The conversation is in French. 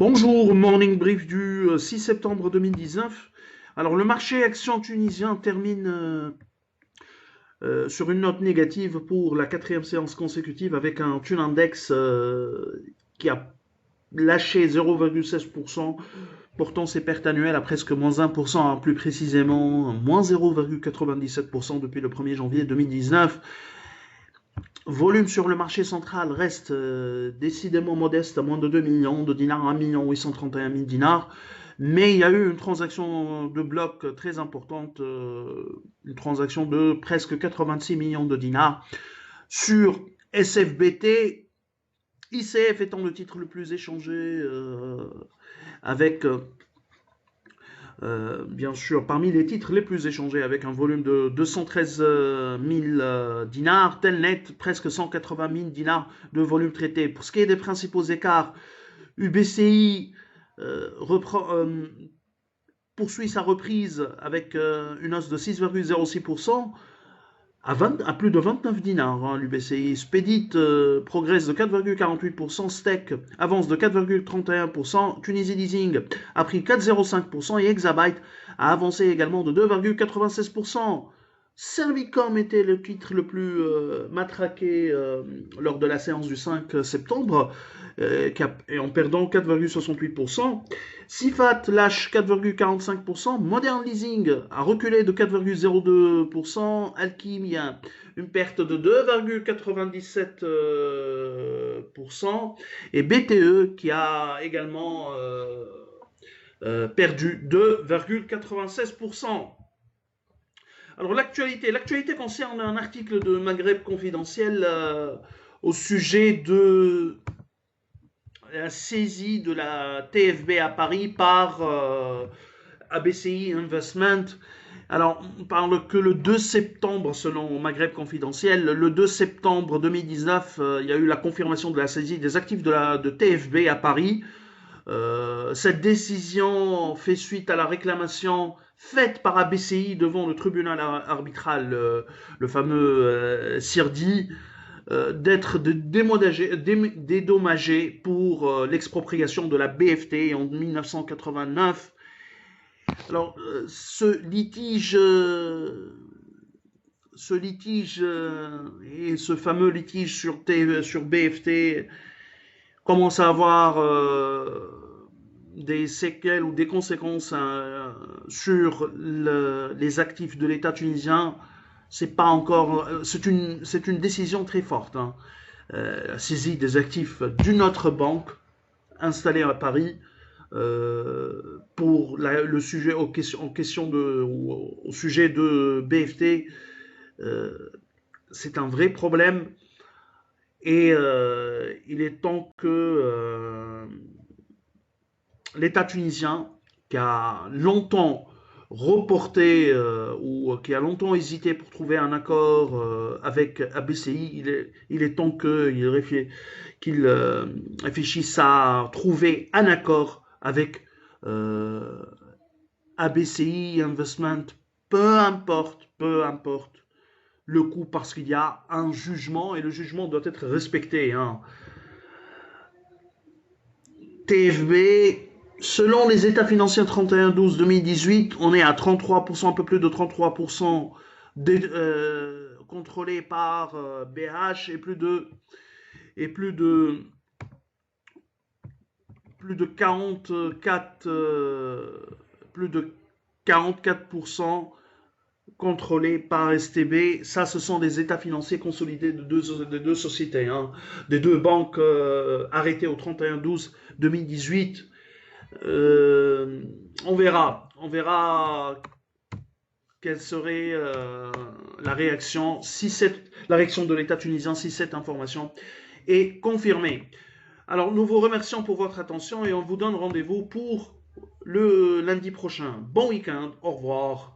Bonjour, morning brief du 6 septembre 2019. Alors, le marché action tunisien termine sur une note négative pour la quatrième séance consécutive avec un Tune Index qui a lâché 0,16%, portant ses pertes annuelles à presque moins 1%, plus précisément moins 0,97% depuis le 1er janvier 2019. Volume sur le marché central reste décidément modeste, à moins de 2 millions de dinars, 1 831 000 dinars. Mais il y a eu une transaction de bloc très importante, une transaction de presque 86 millions de dinars sur SFBT, ICF étant le titre le plus échangé avec bien sûr, parmi les titres les plus échangés, avec un volume de 213 000 dinars, Telnet, presque 180 000 dinars de volume traité. Pour ce qui est des principaux écarts, UBCI poursuit sa reprise avec une hausse de 6,06%. À plus de 29 dinars, hein, l'UBCI. Spedit progresse de 4,48%, Steak avance de 4,31%, Tunisie Leasing a pris 4,05% et Exabyte a avancé également de 2,96%. Servicom était le titre le plus matraqué lors de la séance du 5 septembre, et en perdant 4,68%. Sifat lâche 4,45%. Modern Leasing a reculé de 4,02%. Alchimia, une perte de 2,97%. Et BTE qui a également perdu 2,96%. Alors l'actualité concerne un article de Maghreb Confidentiel au sujet de la saisie de la TFB à Paris par ABCI Investment. Alors, on parle que le 2 septembre, selon Maghreb Confidentiel, le 2 septembre 2019, il y a eu la confirmation de la saisie des actifs de TFB à Paris. Cette décision fait suite à la réclamation faite par ABCI devant le tribunal arbitral, le fameux CIRDI, d'être dédommagé pour l'expropriation de la BFT en 1989. Alors, ce litige et ce fameux litige sur BFT commence à avoir des séquelles ou des conséquences sur les actifs de l'État tunisien. C'est pas encore, c'est une décision très forte, hein. La saisie des actifs d'une autre banque installée à Paris pour le sujet en question au sujet de BFT. C'est un vrai problème et il est temps que l'État tunisien, qui a longtemps reporté ou qui a longtemps hésité pour trouver un accord avec ABCI, il est temps qu'il réfléchisse à trouver un accord avec euh, ABCI Investment, peu importe le coût, parce qu'il y a un jugement et le jugement doit être respecté, hein. TFB, selon les états financiers 31/12/2018, on est à 33%, un peu plus de 33% contrôlé par BH et plus de 44 plus de 44% contrôlés par STB. Ça, ce sont des états financiers consolidés de deux sociétés, hein, des deux banques arrêtées au 31/12/2018. On verra quelle serait la réaction de l'État tunisien si cette information est confirmée. Alors, nous vous remercions pour votre attention et on vous donne rendez-vous pour le lundi prochain. Bon week-end, au revoir.